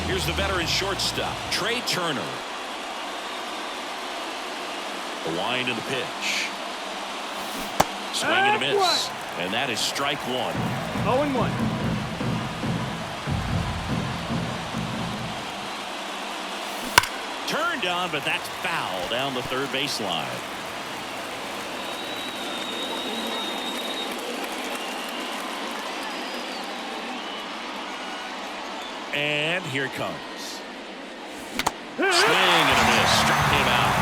Here's the veteran shortstop, Trey Turner. The wind and the pitch. Swing and a miss. And that is strike one. 0-1. Turned on, but that's foul down the third baseline. And here it comes. Swing and a miss. Struck him out.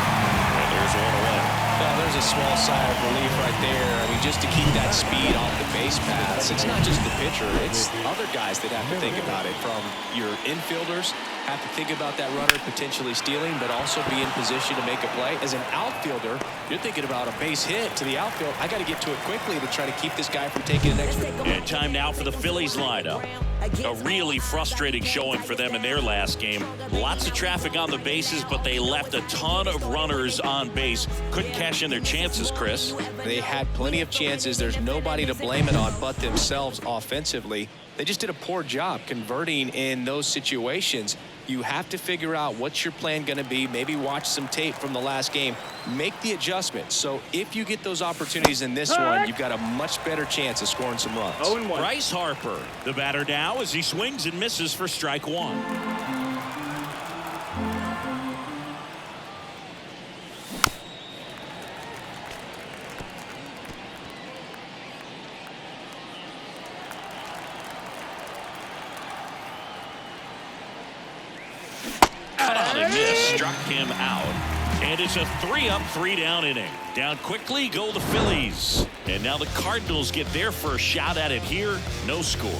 And there's one away. Well, there's a small sigh of relief right there. I mean, just to keep that speed off the base paths. It's not just the pitcher. It's other guys that have to think about it. From your infielders, have to think about that runner potentially stealing, but also be in position to make a play. As an outfielder, you're thinking about a base hit to the outfield. I got to get to it quickly to try to keep this guy from taking an extra. And time now for the Phillies lineup. A really frustrating showing for them in their last game. Lots of traffic on the bases, but they left a ton of runners on base. Couldn't cash in their chances, Chris. They had plenty of chances. There's nobody to blame it on but themselves offensively. They just did a poor job converting in those situations. You have to figure out what's your plan going to be. Maybe watch some tape from the last game. Make the adjustment. So if you get those opportunities in this one, you've got a much better chance of scoring some runs. 0-1. Bryce Harper, the batter now, as he swings and misses for strike one. Struck him out. And it's a 3-up, 3-down inning. Down quickly go the Phillies. And now the Cardinals get their first shot at it here. No score.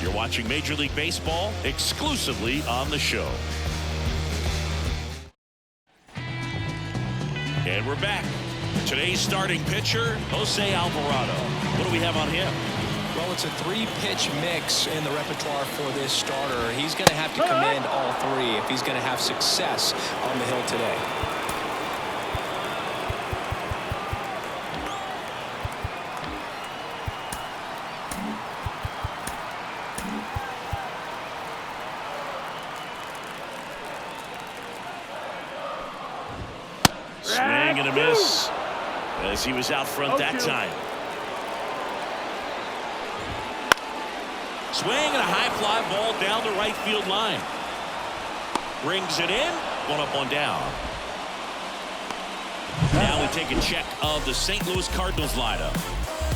You're watching Major League Baseball exclusively on the show. And we're back. Today's starting pitcher, Jose Alvarado. What do we have on him? Well, it's a three-pitch mix in the repertoire for this starter. He's going to have to command all three if he's going to have success on the hill today. Swing and a miss as he was out front that time. Swing and a high fly ball down the right field line. Brings it in. One up, one down. Now we take a check of the St. Louis Cardinals lineup.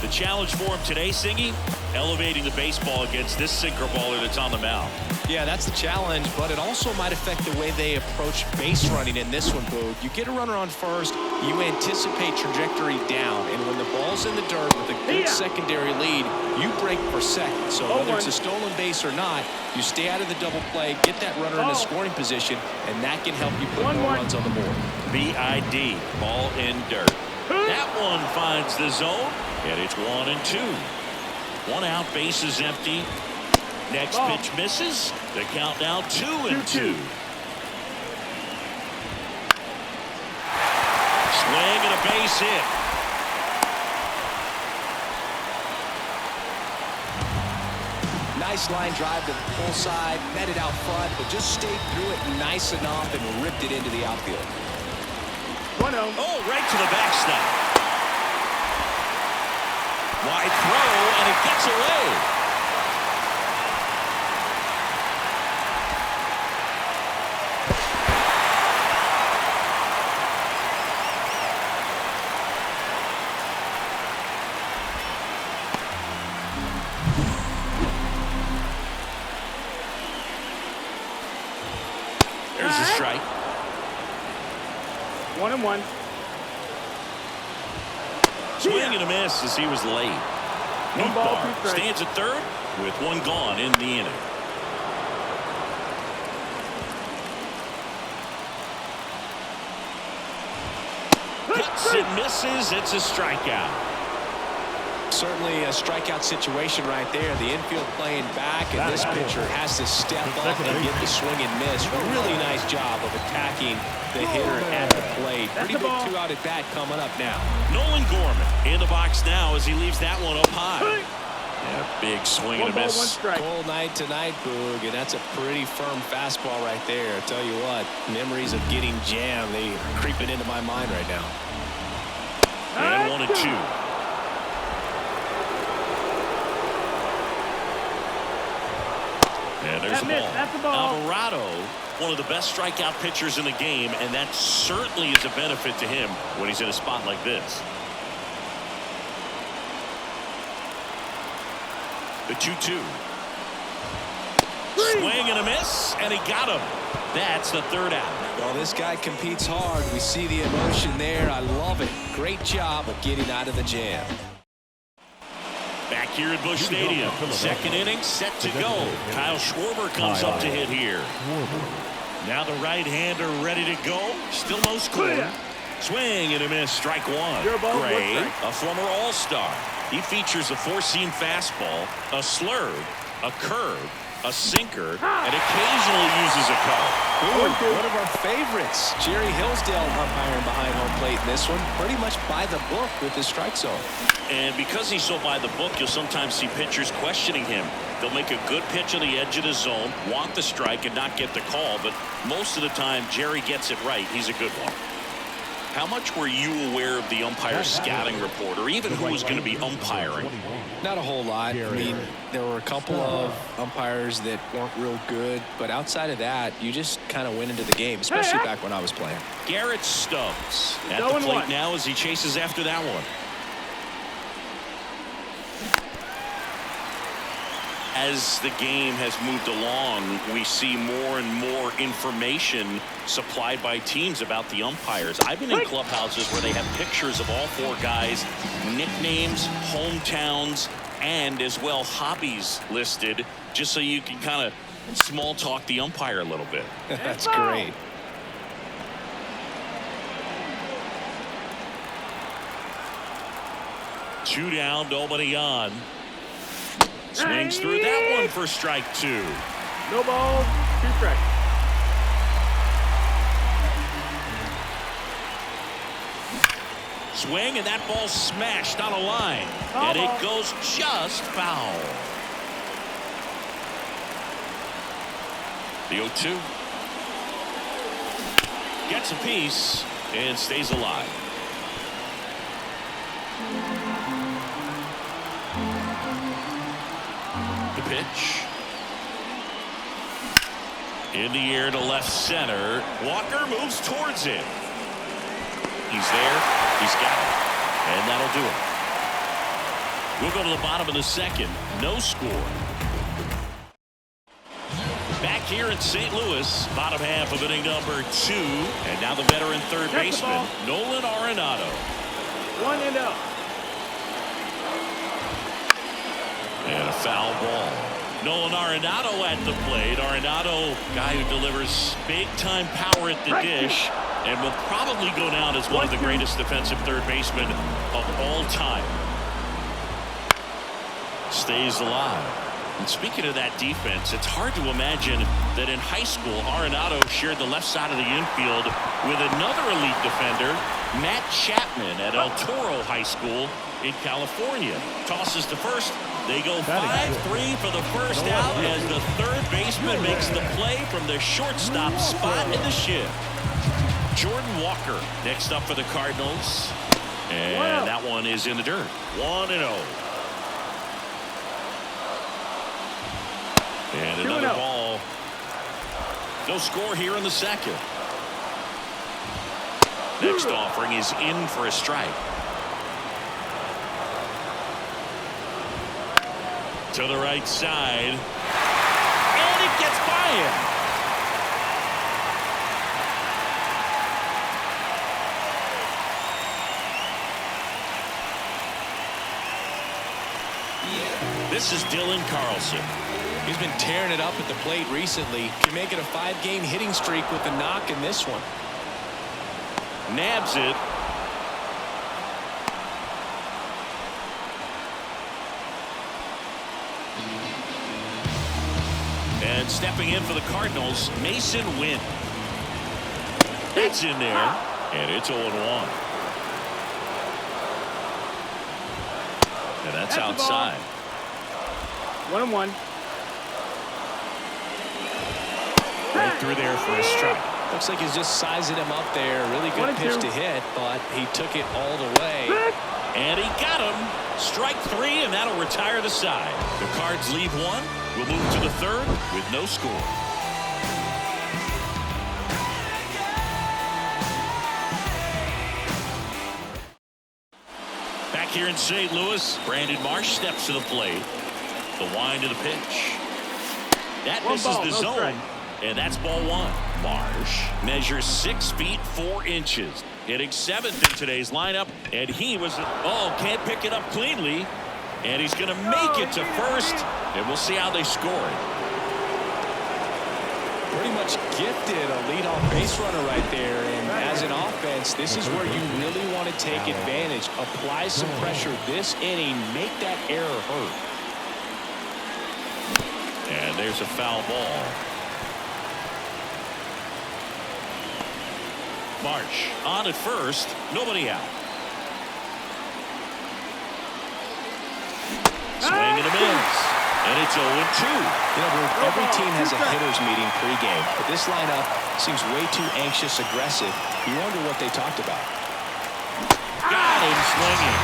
The challenge for him today, Singy, elevating the baseball against this sinker baller that's on the mound. Yeah, that's the challenge, but it also might affect the way they approach base running in this one, Boog. You get a runner on first, you anticipate trajectory down, and when the ball's in the dirt with a good secondary lead, you break for second. So whether it's a stolen base or not, you stay out of the double play, get that runner in a scoring position, and that can help you put more runs on the board. BID, ball in dirt. That one finds the zone, and it's 1-2. One out, bases empty. Next pitch misses. The count now 2-2. Swing and a base hit. Nice line drive to the pull side, met it out front, but just stayed through it nice enough and ripped it into the outfield. 1-0. Oh, right to the backstop. Wide throw, and it gets away. There's a strike. 1-1. Swing and a miss as he was late. Nootbaar stands at third with one gone in the inning. Cuts and misses. It's a strikeout. Certainly a strikeout situation right there. The infield playing back, and this pitcher has to step up and get the swing and miss. Really nice job of attacking the hitter at the plate. Pretty big two-out at bat coming up now. Nolan Gorman in the box now as he leaves that one up high. And a big swing and a 1 ball, 1 miss. strike. Cold night tonight, Boog, and that's a pretty firm fastball right there. I tell you what, memories of getting jammed, they are creeping into my mind right now. And 1-2. And there's the ball. That's the ball. Alvarado, one of the best strikeout pitchers in the game, and that certainly is a benefit to him when he's in a spot like this. The 2-2. Swing and a miss, and he got him. That's the third out. Well, this guy competes hard. We see the emotion there. I love it. Great job of getting out of the jam. Back here at Busch Stadium. Second inning set to go. Kyle Schwarber comes up to hit here. Now the right-hander ready to go. Still no score. Swing and a miss. Strike one. Gray, a former All-Star. He features a four-seam fastball, a slurve, a curve, a sinker, and occasionally uses a cut. Ooh, one of our favorites. Jerry Hillsdale umpiring behind home plate in this one. Pretty much by the book with his strike zone. And because he's so by the book, you'll sometimes see pitchers questioning him. They'll make a good pitch on the edge of the zone, want the strike, and not get the call. But most of the time, Jerry gets it right. He's a good one. How much were you aware of the umpire's scouting report, or even who was going to be umpiring? Not a whole lot. I mean, there were a couple of umpires that weren't real good, but outside of that, you just kind of went into the game, especially back when I was playing. Garrett Stubbs at the plate now as he chases after that one. As the game has moved along, we see more and more information supplied by teams about the umpires. I've been in clubhouses where they have pictures of all four guys, nicknames, hometowns, and as well hobbies listed, just so you can kind of small talk the umpire a little bit. That's great. Two down, nobody on. Swings through that one for strike two. No balls, 2 strikes. Swing, and that ball smashed on a line. And it goes just foul. The 0-2. Gets a piece and stays alive. The pitch. In the air to left center. Walker moves towards it. He's there. He's got it. And that'll do it. We'll go to the bottom of the second. No score. Back here in St. Louis, bottom half of inning number 2. And now the veteran third baseman, Nolan Arenado. 1-0. And a foul ball. Nolan Arenado at the plate. Arenado, guy who delivers big-time power at the dish and will probably go down as one of the greatest defensive third basemen of all time. Stays alive. And speaking of that defense, it's hard to imagine that in high school, Arenado shared the left side of the infield with another elite defender, Matt Chapman, at El Toro High School in California. Tosses to first. They go 5-3 for the first out as the third baseman makes the play from the shortstop spot in the shift. Jordan Walker next up for the Cardinals. And that one is in the dirt. 1-0. And another ball. No score here in the second. Next offering is in for a strike. To the right side. And it gets by him. This is Dylan Carlson. He's been tearing it up at the plate recently. Can make it a 5-game hitting streak with the knock in this one. Nabs it. And stepping in for the Cardinals, Mason Wynn. That's in there, and it's 0-1. And that's outside. 1-1. Right through there for a strike. Looks like he's just sizing him up there. Really good pitch to hit, but he took it all the way. And he got him. Strike 3, and that'll retire the side. The Cards leave 1. We'll move to the 3rd with no score. Back here in St. Louis, Brandon Marsh steps to the plate. The wind of the pitch. That misses the zone. And that's ball 1. Marsh measures 6 feet 4 inches. Hitting 7th in today's lineup. And he was, can't pick it up cleanly. And he's going to make it to first. And we'll see how they score it. Pretty much gifted a leadoff base runner right there. And as an offense, this is where you really want to take advantage. Apply some pressure this inning. Make that error hurt. And there's a foul ball. Marsh on at first, nobody out. Swing and a miss. And it's 0-2. You know, every team has a hitters meeting pregame, but this lineup seems way too anxious, aggressive. You wonder what they talked about. Got him swinging.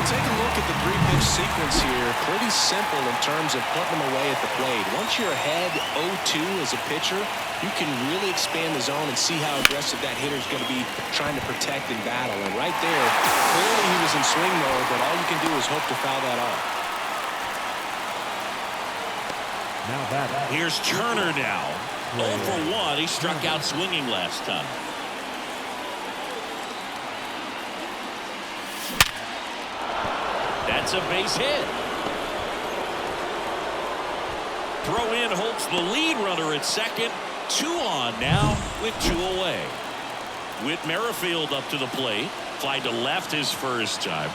Take a look at the 3-pitch sequence here. Pretty simple in terms of putting them away at the plate. Once you're ahead 0-2 as a pitcher, you can really expand the zone and see how aggressive that hitter is going to be trying to protect and battle. And right there, clearly he was in swing mode, but all you can do is hope to foul that off. Now batting. Here's Turner now. 0 for 1. He struck out swinging last time. That's a base hit. Throw in Holt's the lead runner at second. 2 on now with 2 away. Whit Merrifield up to the plate. Fly to left his first time.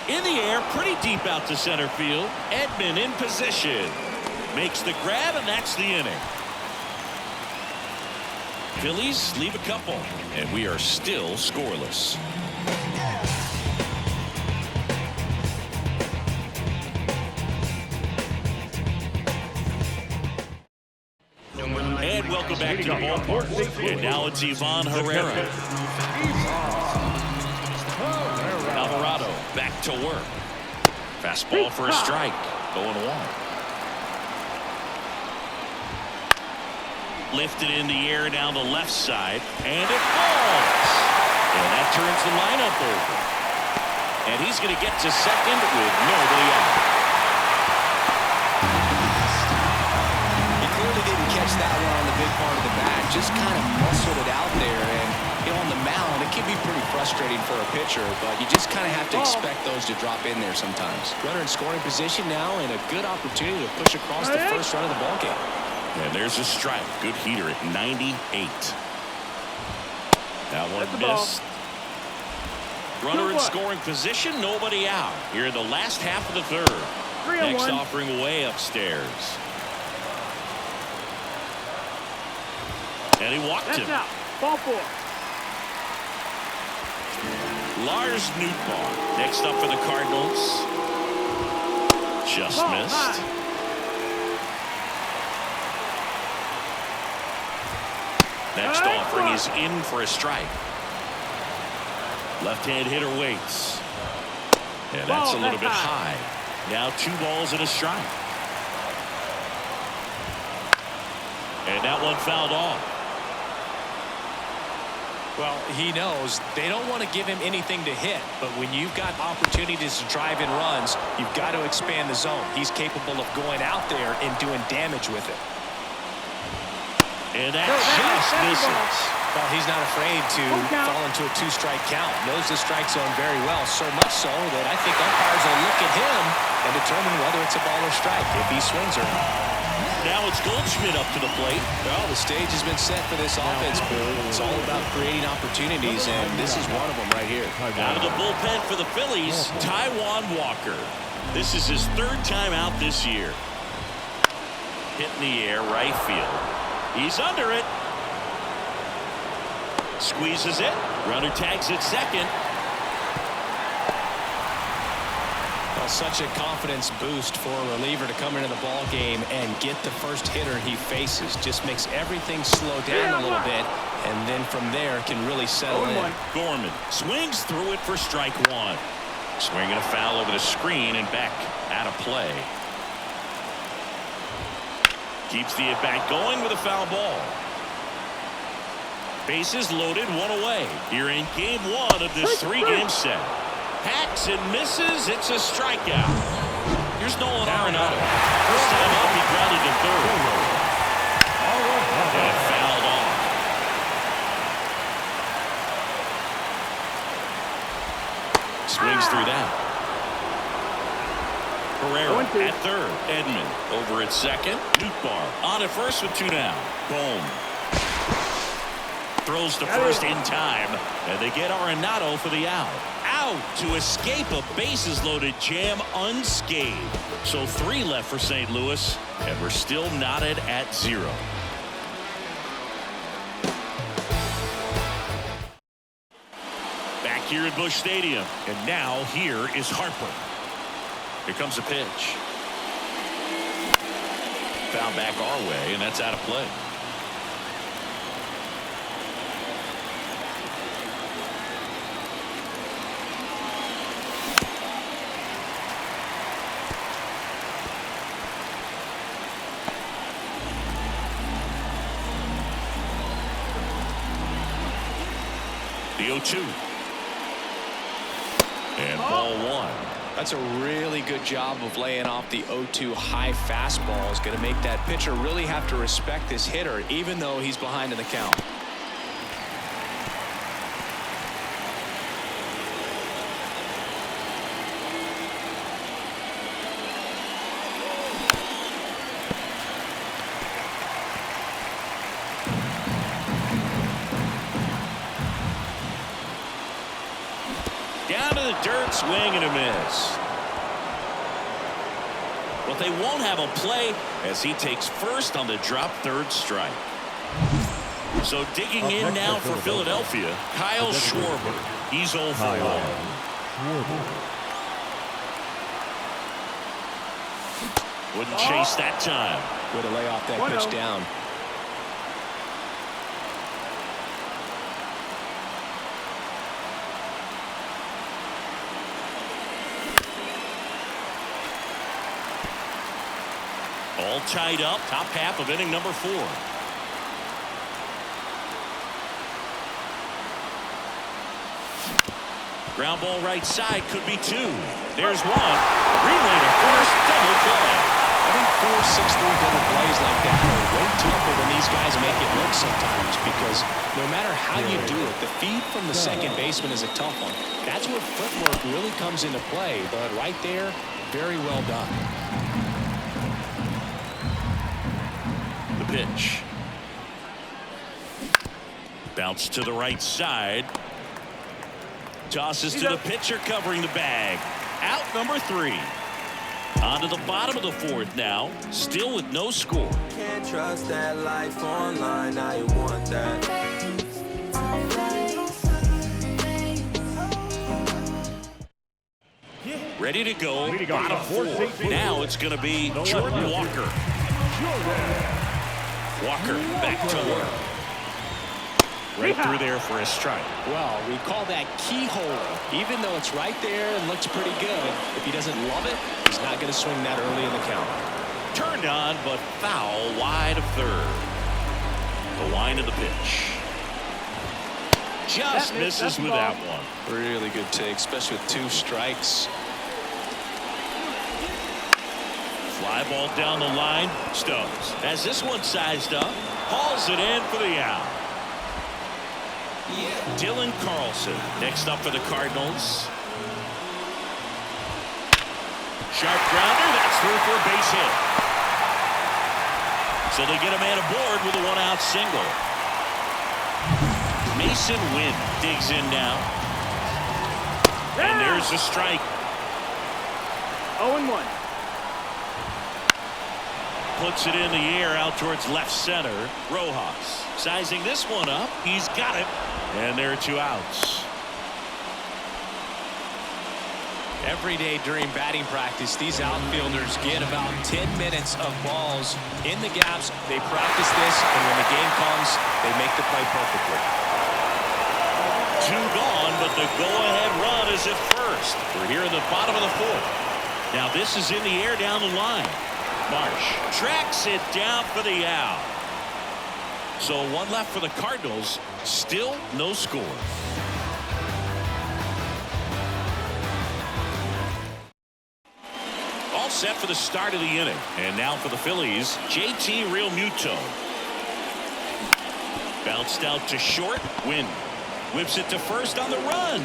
In the air, pretty deep out to center field. Edman in position. Makes the grab, and that's the inning. Phillies leave a couple, and we are still scoreless. And welcome back to the ballpark. And now it's Ivan Herrera. Alvarado back to work. Fastball for a strike. 0-1. Lifted in the air down the left side. And it falls. And that turns the lineup over. And he's going to get to second with nobody out. That one on the big part of the bat, just kind of muscled it out there, and on the mound it can be pretty frustrating for a pitcher, but you just kind of have to expect those to drop in there sometimes. Runner in scoring position now, and a good opportunity to push across the first run of the ball game. And there's a strike. Good heater at 98. That one missed. Runner in scoring position, nobody out here in the last half of the 3rd. Next offering way upstairs. And he walked him. Out. Ball 4. Lars Nootbaar next up for the Cardinals. Just missed. Next offering is in for a strike. Left-hand hitter waits. And that's a little bit high. Now 2 balls and a strike. And that one fouled off. Well, he knows they don't want to give him anything to hit, but when you've got opportunities to drive in runs, you've got to expand the zone. He's capable of going out there and doing damage with it. And that just misses. Well, he's not afraid to fall into a 2-strike count. Knows the strike zone very well, so much so that I think umpires will look at him and determine whether it's a ball or strike if he swings or not. Now it's Goldschmidt up to the plate. Well, the stage has been set for this offense, Boo. It's all about creating opportunities, and this is one of them right here. Out of the bullpen for the Phillies, Taijuan Walker. This is his 3rd time out this year. Hit in the air, right field. He's under it. Squeezes it. Runner tags at second. Well, such a confidence boost for a reliever to come into the ball game and get the first hitter he faces. Just makes everything slow down a little bit, and then from there can really settle in. Gorman swings through it for strike one. Swinging a foul over the screen and back out of play. Keeps the at-bat going with a foul ball. Bases loaded, one away. Here in game one of this three-game set. Hacks and misses. It's a strikeout. Here's Nolan Arenado. First time up, he grounded to third. And fouled off. Swings through that. Herrera at third. Edman over at second. Nootbaar on at first with two down. Boom. Throws to first in time, and they get Arenado for the out. Out to escape a bases-loaded jam unscathed. So 3 left for St. Louis, and we're still knotted at 0. Back here at Busch Stadium, and now here is Harper. Here comes a pitch. Foul back our way, and that's out of play. The 0-2. And ball one. That's a really good job of laying off the 0-2 high fastball. Is going to make that pitcher really have to respect this hitter, even though he's behind in the count. Down to the dirt, swing and a miss. But they won't have him play as he takes first on the drop third strike. So digging in now for Philadelphia, Kyle Schwarber. He's 0 for 1. Wouldn't chase that time. Way to lay off that pitch down. All tied up, top half of inning number 4. Ground ball right side, could be 2. There's one. Relay to first, double play. I think 4-6-3 double plays like that are way tougher than these guys make it look sometimes, because no matter how you do it, the feed from the second baseman is a tough one. That's where footwork really comes into play, but right there, very well done. Pitch. Bounce to the right side. Tosses to the pitcher covering the bag. Out number 3. On to the bottom of the 4th now. Still with no score. Can't trust that life online. Now you want that. Ready to go. Bottom 4. Now it's going to be Jordan Walker. Walker back to work. Right through there for a strike. Well, we call that keyhole. Even though it's right there and looks pretty good, if he doesn't love it, he's not going to swing that early in the count. Turned on, but foul wide of third. The line of the pitch. Just misses with that one. Really good take, especially with 2 strikes. Fly ball down the line. Stubbs has this one sized up. Hauls it in for the out. Dylan Carlson next up for the Cardinals. Sharp grounder. That's through for a base hit. So they get a man aboard with a 1-out single. Mason Wynn digs in now. And there's a strike. 0-1. Puts it in the air out towards left center. Rojas sizing this one up. He's got it. And there are 2 outs. Every day during batting practice, these outfielders get about 10 minutes of balls in the gaps. They practice this, and when the game comes, they make the play perfectly. 2 gone, but the go-ahead run is at first. We're here in the bottom of the 4th. Now this is in the air down the line. Marsh tracks it down for the out. So 1 left for the Cardinals. Still no score. All set for the start of the inning. And now for the Phillies, JT Realmuto. Bounced out to short. Win. Whips it to first on the run.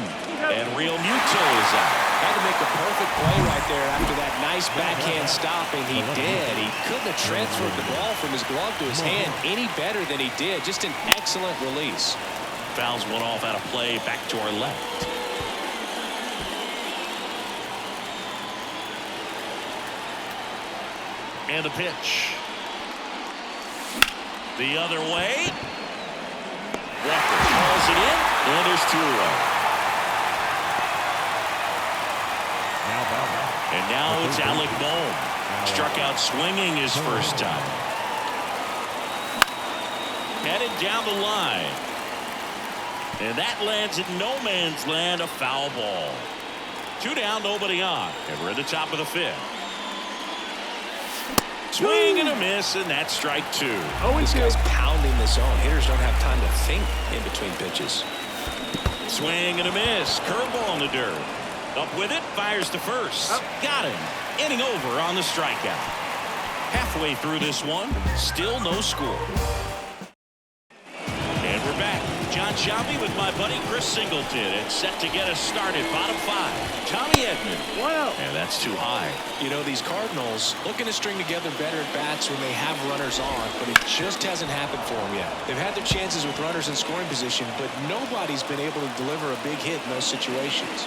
And Realmuto is out. Had to make a perfect play right there after that nice backhand stop, and he did. He couldn't have transferred the ball from his glove to his hand any better than he did. Just an excellent release. Fouls one off out of play back to our left. And the pitch. The other way. Walker calls it in, and there's 2 away. And now it's Alec Bohm. Struck out swinging his first time. Headed down the line. And that lands in no man's land, a foul ball. 2 down, nobody on. And we're at the top of the 5th. Swing and a miss, and that's strike 2. This guy's pounding the zone. Hitters don't have time to think in between pitches. Swing and a miss. Curveball in the dirt. Up with it, fires to first. Got him. Inning over on the strikeout. Halfway through this one, still no score. And we're back. John Shelby with my buddy Chris Singleton. It's set to get us started. Bottom 5. Tommy Edman. 1 out. And that's too high. You know, these Cardinals looking to string together better at bats when they have runners on, but it just hasn't happened for them yet. They've had their chances with runners in scoring position, but nobody's been able to deliver a big hit in those situations.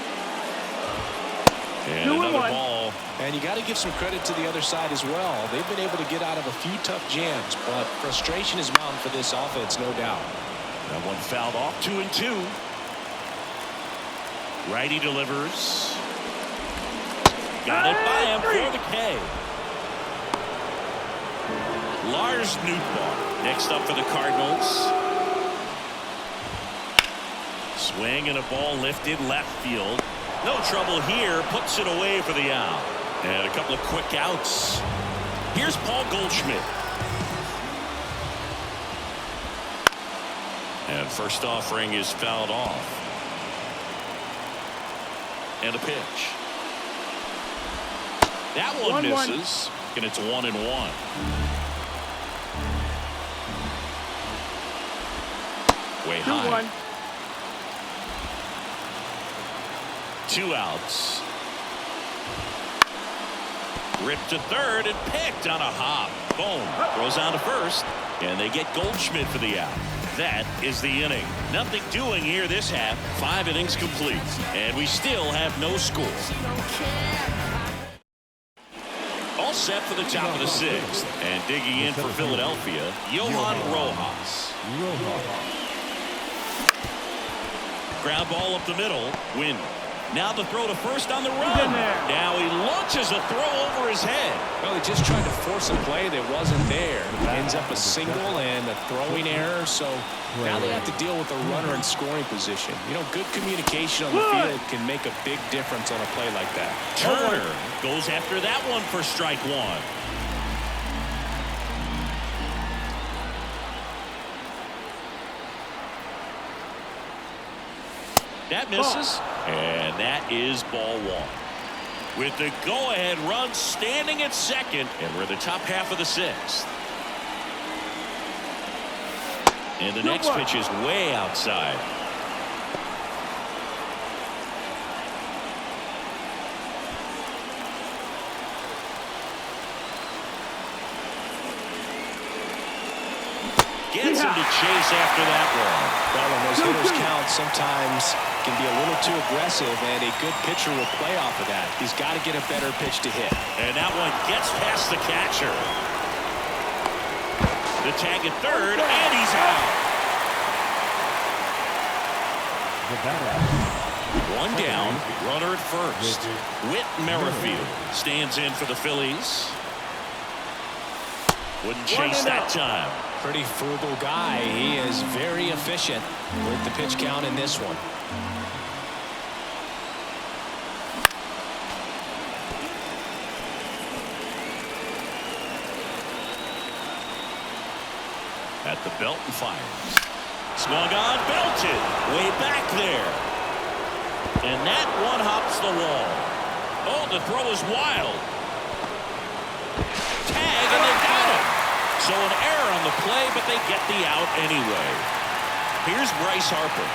And another ball. And you got to give some credit to the other side as well. They've been able to get out of a few tough jams, but frustration is mounting for this offense, no doubt. That one fouled off. 2-2. Righty delivers. Got it by him for the K. Lars Nootbaar next up for the Cardinals. Swing and a ball lifted left field. No trouble here. Puts it away for the out. And a couple of quick outs. Here's Paul Goldschmidt. And first offering is fouled off. And a pitch. That one misses. And it's 1-1. Way high. 2 outs. Ripped to third and picked on a hop. Boom. Throws on to first. And they get Goldschmidt for the out. That is the inning. Nothing doing here this half. 5 innings complete. And we still have no score. All set for the top of the 6th. And digging in for Philadelphia, Johan Rojas. Ground ball up the middle. Win. Now the throw to first on the run. Now he launches a throw over his head. Well, he just tried to force a play that wasn't there. Ends up a single and a throwing error. So now they have to deal with a runner in scoring position. You know, good communication on the field can make a big difference on a play like that. Turner goes after that one for strike 1. That misses, and that is ball 1. With the go-ahead run standing at second, and we're the top half of the 6th. And the next pitch is way outside. Gets him to chase after that one. Well, when those hitters count, sometimes can be a little too aggressive, and a good pitcher will play off of that. He's got to get a better pitch to hit. And that one gets past the catcher. The tag at third, and he's out. One down, runner at first. Whit Merrifield stands in for the Phillies. Wouldn't chase that time. Pretty frugal guy. He is very efficient with the pitch count in this one. At the belt and fires. Swung on, belted. Way back there. And that one hops the wall. Oh, the throw is wild. Tag, and they got him. So an error on the play, but they get the out anyway. Here's Bryce Harper.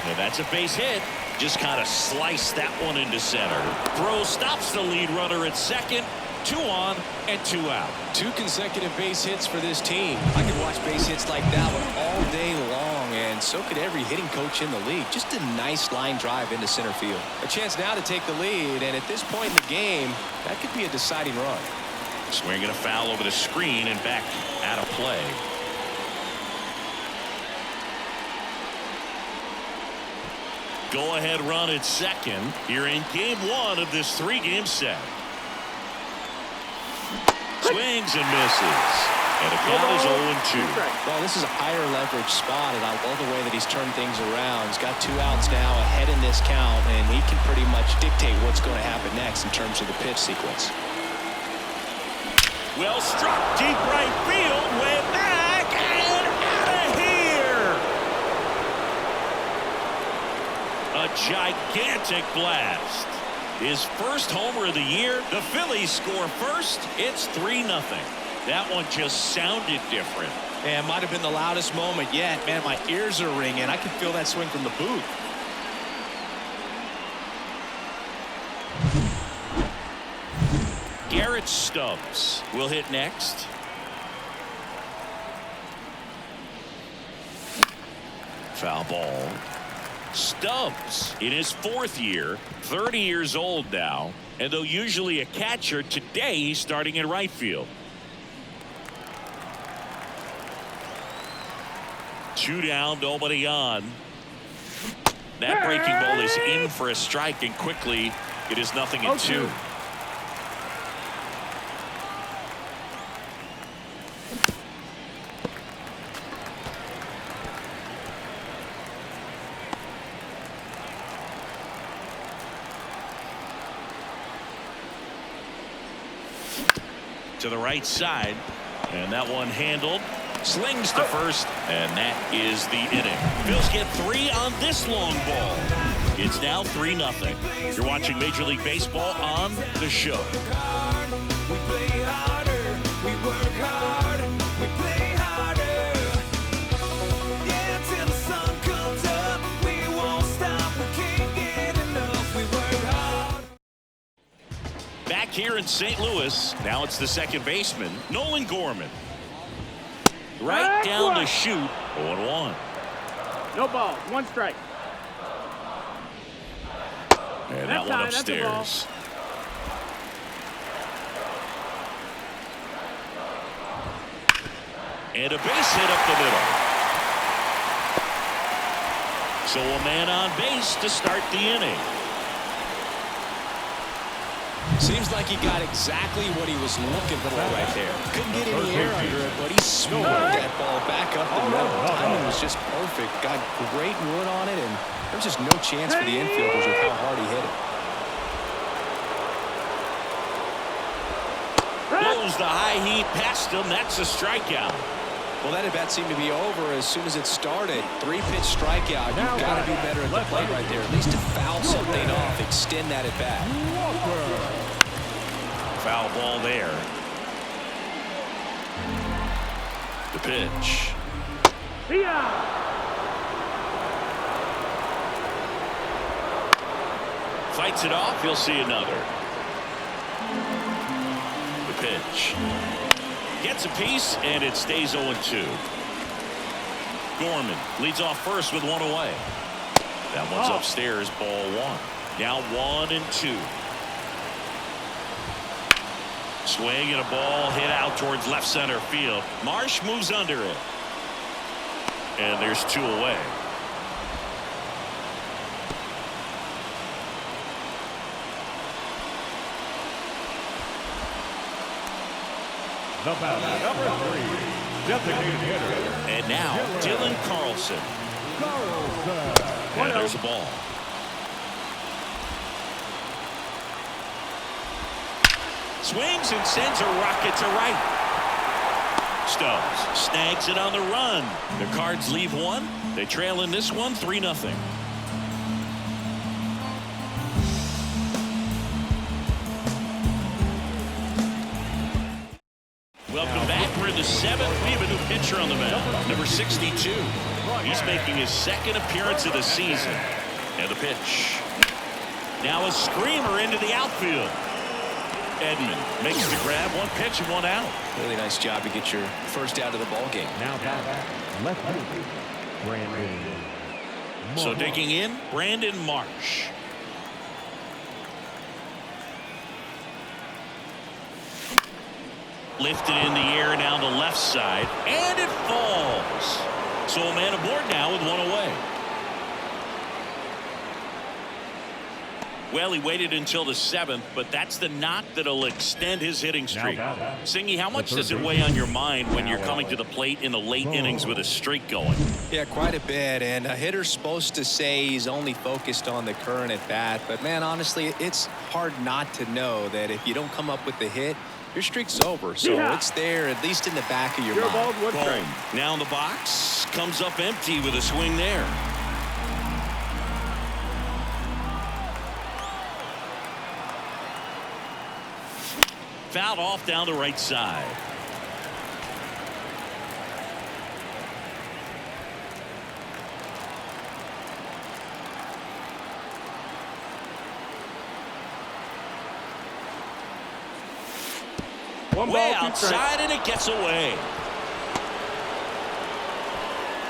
Now that's a base hit. Just kind of sliced that one into center. Throw stops the lead runner at second. 2 on and 2 out. 2 consecutive base hits for this team. I could watch base hits like that one all day long, and so could every hitting coach in the league. Just a nice line drive into center field. A chance now to take the lead, and at this point in the game, that could be a deciding run. Swinging a foul over the screen and back out of play. Go-ahead run at second here in game 1 of this 3-game set. Swings and misses. And the count is 0-2. Well, this is a higher leverage spot, and I love the way that he's turned things around. He's got 2 outs now ahead in this count, and he can pretty much dictate what's going to happen next in terms of the pitch sequence. Well struck deep right field, way back and out of here. A gigantic blast. His first homer of the year. The Phillies score first. It's 3-0. That one just sounded different. And might have been the loudest moment yet. Man, my ears are ringing. I can feel that swing from the booth. Garrett Stubbs will hit next. Foul ball. Stubbs in his 4th year, 30 years old now, and though usually a catcher, today he's starting in right field. 2 down, nobody on. That breaking ball is in for a strike, and quickly it is 0-2. To the right side, and that one handled. Slings to first, and that is the inning. Phils get 3 on this long ball. It's now 3-0. You're watching Major League Baseball on The Show. We play harder, we work hard, we play harder. Yeah, till the sun comes up, we won't stop, we can't get enough, we work hard. Back here in St. Louis, now it's the second baseman, Nolan Gorman. Right down to shoot, 0-1. No ball, 1 strike. And that one upstairs. And a base hit up the middle. So a man on base to start the inning. Seems like he got exactly what he was looking for right there. Couldn't get any air under it, but he smoked that ball back up the middle. Timing was just perfect. Got great wood on it, and there's just no chance for the infielders with how hard he hit it. Blows the high heat past him. That's a strikeout. Well, that at-bat seemed to be over as soon as it started. 3-pitch strikeout. You've got to be better at the plate right there. At least to foul something off, extend that at-bat. Foul ball there. The pitch. Fights it off. He'll see another. The pitch. Gets a piece, and it stays 0-2. Gorman leads off first with 1 away. That one's upstairs, ball 1. Now 1-2. Swing and a ball hit out towards left center field. Marsh moves under it. And there's 2 away. The batter, number 3, designated hitter. And now Dylan Carlson. And there's a ball. Swings and sends a rocket to right. Stubbs snags it on the run. The Cards leave 1. They trail in this one 3-0. Welcome back. We're in the 7th. We have a new pitcher on the mound, number 62. He's making his 2nd appearance of the season. And the pitch. Now a screamer into the outfield. Edman makes the grab. 1 pitch and 1 out. Really nice job to get your first out of the ball game. Now back, left field, Brandon. So digging in, Brandon Marsh. Lifted in the air down the left side, and it falls. So a man aboard now with 1 away. Well, he waited until the 7th, but that's the knock that'll extend his hitting streak. Singy, how much does it weigh on your mind when you're coming to the plate in the late innings with a streak going? Yeah, quite a bit. And a hitter's supposed to say he's only focused on the current at bat. But, man, honestly, it's hard not to know that if you don't come up with the hit, your streak's over. So it's there, at least in the back of your mind. Boom. Now in the box, comes up empty with a swing there. Fouled off down the right side. Way outside, and it gets away.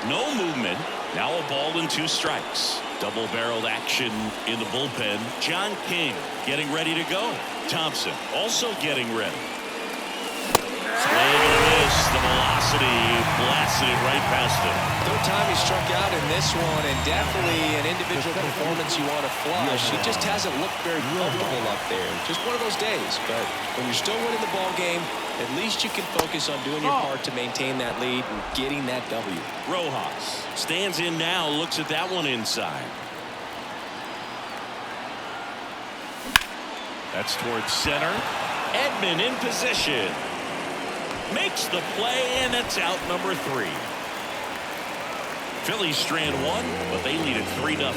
No movement. Now a ball and 2 strikes. Double-barreled action in the bullpen. John King getting ready to go. Thompson also getting ready. Swing and a miss. The velocity blasted it right past him. 3rd time he struck out in this one, and definitely an individual performance you want to flush. He just hasn't looked very comfortable up there. Just one of those days. But when you're still winning the ball game, at least you can focus on doing your part to maintain that lead and getting that W. Rojas stands in now, looks at that one inside. That's towards center. Edman in position. Makes the play, and that's out number 3. Phillies strand 1, but they lead it 3-0.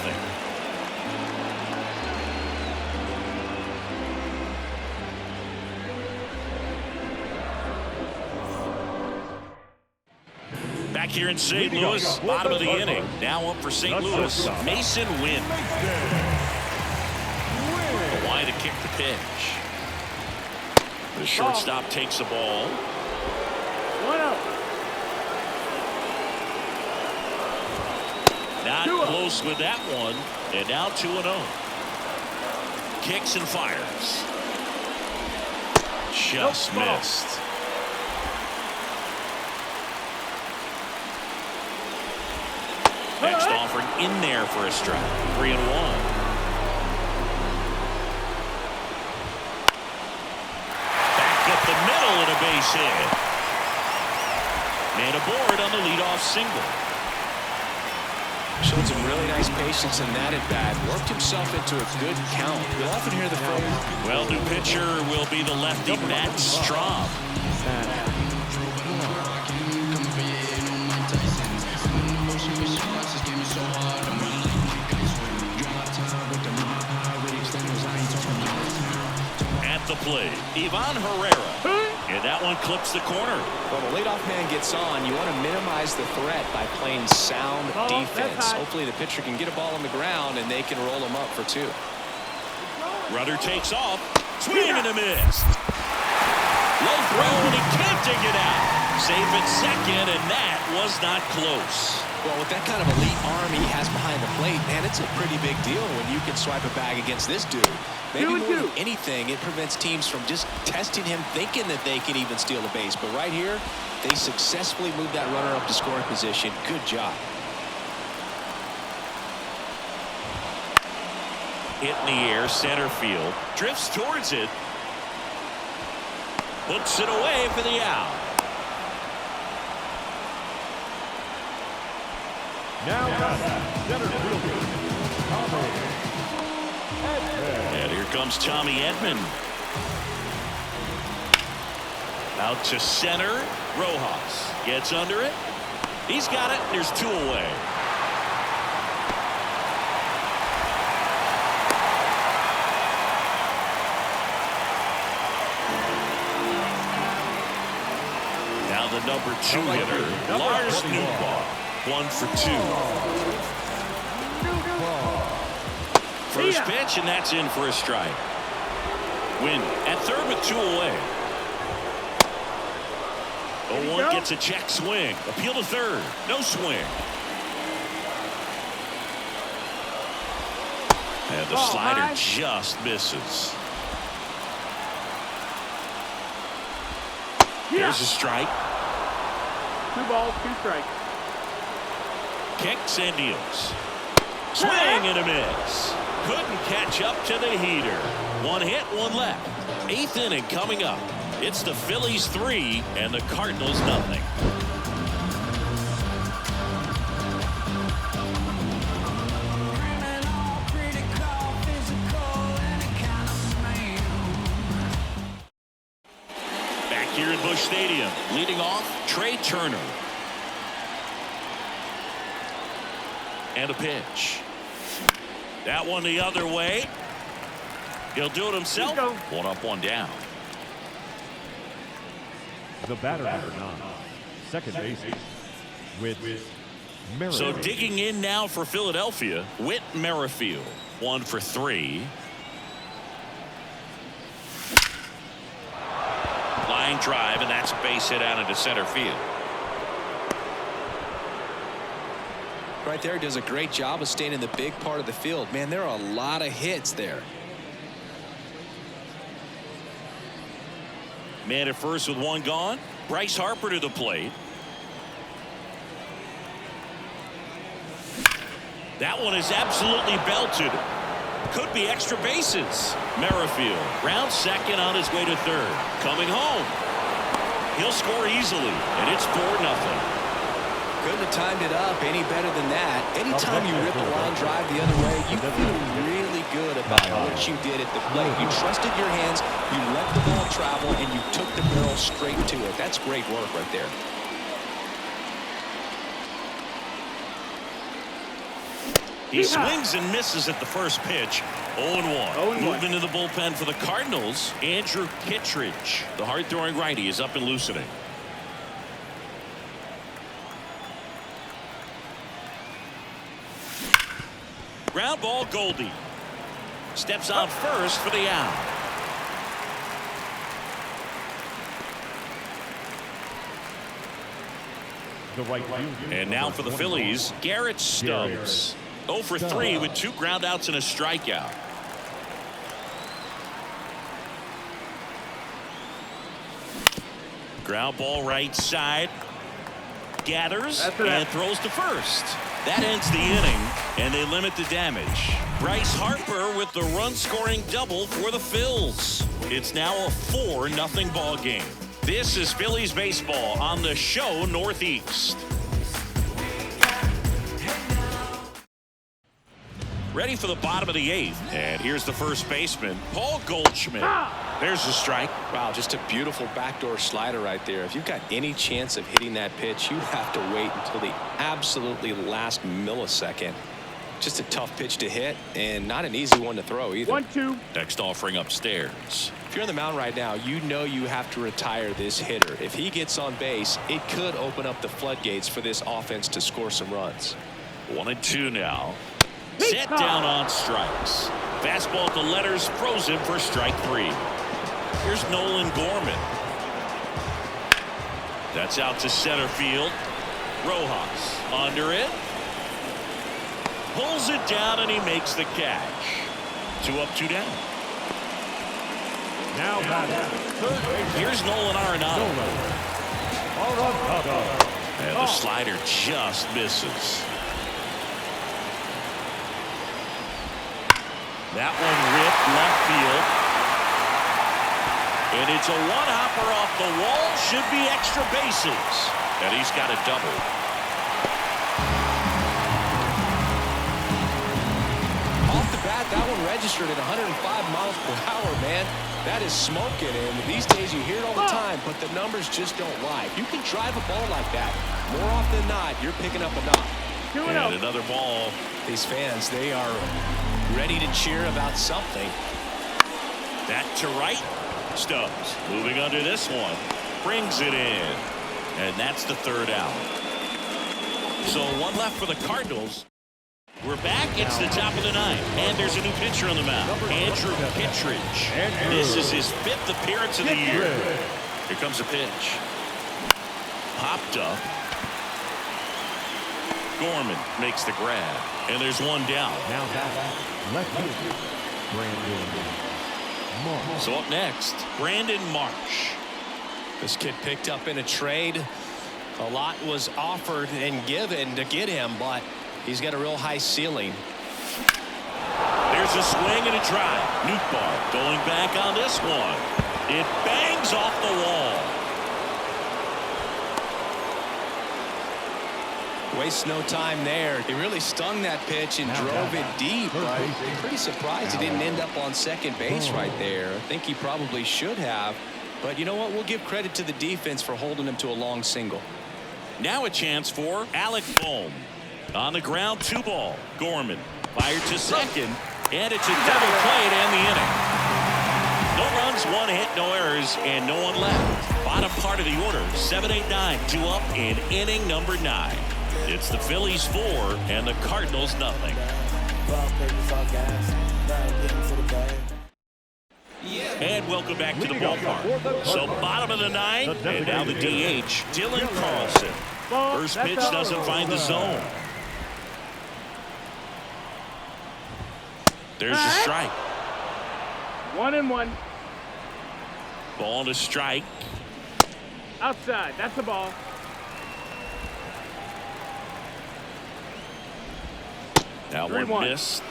Back here in St. Louis, bottom of the inning. Now up for St. Louis, Mason Wynn. Why to kick the pitch. The shortstop takes the ball. 1 out. Not close with that one. And now 2-0. Kicks and fires. Just missed. Next offering in there for a strike. 3-1. The middle and a base hit. Man aboard on the leadoff single. Showed some really nice patience in that at bat. Worked himself into a good count. You'll often hear the phrase. Well, new pitcher will be the lefty Matt Strahm. At the plate, Ivan Herrera. And that one clips the corner. When the leadoff man gets on, you want to minimize the threat by playing sound defense. Hopefully the pitcher can get a ball on the ground and they can roll him up for 2. Rudder takes off. Swing and a miss. Low throw, and he can't dig it out. Safe at second, and that was not close. Well, with that kind of elite arm he has behind the plate, man, man, it's a pretty big deal when you can swipe a bag against this dude. Maybe more than anything, it prevents teams from just testing him, thinking that they can even steal a base. But right here, they successfully moved that runner up to scoring position. Good job. Hit in the air, center field. Drifts towards it. Puts it away for the out. Now center fielder, Tommy Edman. And here comes Tommy Edman. Out to center. Rojas gets under it. He's got it. There's 2 away. Now the number 2 hitter, Lars Nootbaar. 1 for 2. First pitch, and that's in for a strike. Win at third with 2 away. 0-1 gets a check swing. Appeal to third. No swing. And the slider just misses. There's a strike. 2 balls, 2 strikes. Kicks and deals. Swing and a miss. Couldn't catch up to the heater. 1 hit, 1 left. 8th inning coming up. It's the Phillies 3 and the Cardinals nothing. Back here at Busch Stadium, leading off Trey Turner. And a pitch. That one the other way. He'll do it himself. 1 up, 1 down. The batter number 9, second baseman, Whit Merrifield. So digging in now for Philadelphia, Whit Merrifield. 1 for 3. Line drive, and that's a base hit out into center field. Right there, does a great job of staying in the big part of the field. Man, there are a lot of hits there. Man at first with 1 gone. Bryce Harper to the plate. That one is absolutely belted. Could be extra bases. Merrifield round second on his way to third. Coming home. He'll score easily, and it's 4-0. Couldn't have timed it up any better than that. Anytime you rip a line drive the other way, you feel really good about what you did at the plate. You trusted your hands, you let the ball travel, and you took the barrel straight to it. That's great work right there. He swings and misses at the first pitch. 0-1. Moving to the bullpen for the Cardinals, Andrew Kittredge. The hard-throwing righty is up and loosening. Ground ball, Goldie. Steps on first for the out. The right fielder. And now for the Phillies, Garrett Stubbs. 0 for 3 with 2 groundouts and a strikeout. Ground ball right side. Gathers and throws to first. That ends the inning, and they limit the damage. Bryce Harper with the run-scoring double for the Phils. It's now a 4-0 ball game. This is Phillies baseball on the show Northeast. Ready for the bottom of the 8th, and here's the first baseman, Paul Goldschmidt. There's a strike. Wow, just a beautiful backdoor slider right there. If you've got any chance of hitting that pitch, you have to wait until the absolutely last millisecond. Just a tough pitch to hit, and not an easy one to throw either. 1-2. Next offering upstairs. If you're on the mound right now, you know you have to retire this hitter. If he gets on base, it could open up the floodgates for this offense to score some runs. 1-2 now. Set down on strikes. Fastball at the letters, throws him for strike 3. Here's Nolan Gorman. That's out to center field. Rojas under it. pulls it down, and he makes the catch. 2 up, 2 down. Now Here's Nolan Arenado. And the slider just misses. That one ripped left field. And it's a one-hopper off the wall. Should be extra bases. And he's got a double. Off the bat, that one registered at 105 miles per hour, man. That is smoking, and these days you hear it all the time, but the numbers just don't lie. If you can drive a ball like that, more often than not, you're picking up a knock. And another ball. These fans, they are ready to cheer about something. That to right. Stubbs moving under this one. Brings it in. And that's the 3rd out. So 1 left for the Cardinals. We're back. It's the top of the 9th. And there's a new pitcher on the mound. Andrew Kittredge. This is his 5th appearance of the year. Here comes a pitch. Popped up. Gorman makes the grab. And there's 1 down. Now left field. Brandon Marsh. So up next, Brandon Marsh. This kid picked up in a trade. A lot was offered and given to get him, but he's got a real high ceiling. There's a swing and a drive. Nootbaar going back on this one. It bangs off the wall. Wastes no time there. He really stung that pitch and drove it deep. But I'm pretty surprised he didn't end up on second base right there. I think he probably should have. But you know what? We'll give credit to the defense for holding him to a long single. Now a chance for Alec Bohm. On the ground, 2 ball. Gorman fired to second. And it's a double play to end the inning. No runs, 1 hit, no errors, and no one left. Bottom part of the order, 7-8-9, 2 up in inning number 9. It's the Phillies 4 and the Cardinals nothing. And welcome back to the ballpark. So bottom of the 9th, and now the DH, Dylan Carlson. First pitch doesn't find the zone. There's a strike. 1-1. Ball to strike. Outside. That's the ball. That one 3-1. missed.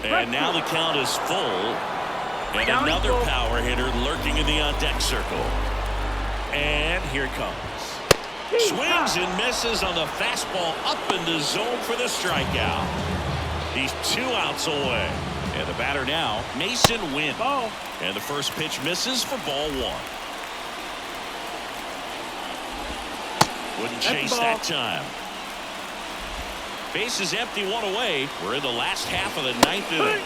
And now the count is full. And another power hitter lurking in the on-deck circle. And here it comes. Swings and misses on the fastball up in the zone for the strikeout. He's 2 outs away. And the batter now, Mason Wynn. And the first pitch misses for ball 1. Wouldn't chase that time. Base is empty, 1 away. We're in the last half of the 9th inning.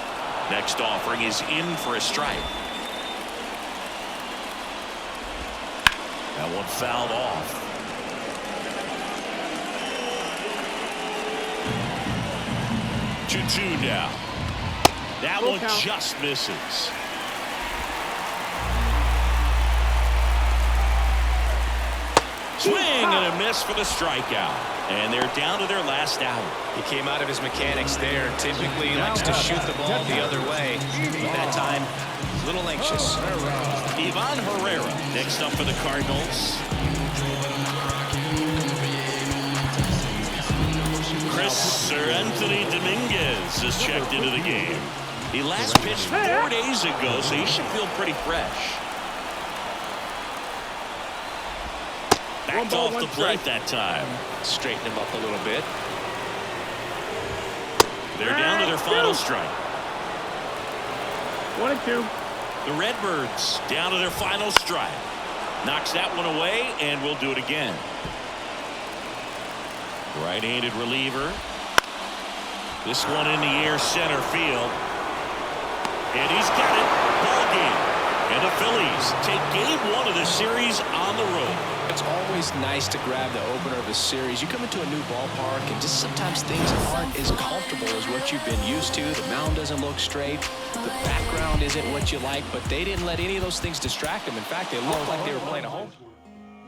Next offering is in for a strike. That one fouled off. 2-2 now. That one just misses. Swing and a miss for the strikeout. And they're down to their last out. He came out of his mechanics there. Typically he likes to shoot the ball the other way. But that time, a little anxious. Ivan Herrera next up for the Cardinals. Anthony Dominguez is checked into the game. He last pitched 4 days ago, so he should feel pretty fresh. Backed off the plate that time. Straighten him up a little bit. They're down to their final strike. 1-2. The Redbirds down to their final strike. Knocks that one away, and we'll do it again. Right-handed reliever. This one in the air, center field. And he's got it. Ball game. And the Phillies take game 1 of the series on the road. It's always nice to grab the opener of a series. You come into a new ballpark, and just sometimes things aren't as comfortable as what you've been used to. The mound doesn't look straight. The background isn't what you like, but they didn't let any of those things distract them. In fact, they looked like they were playing at home.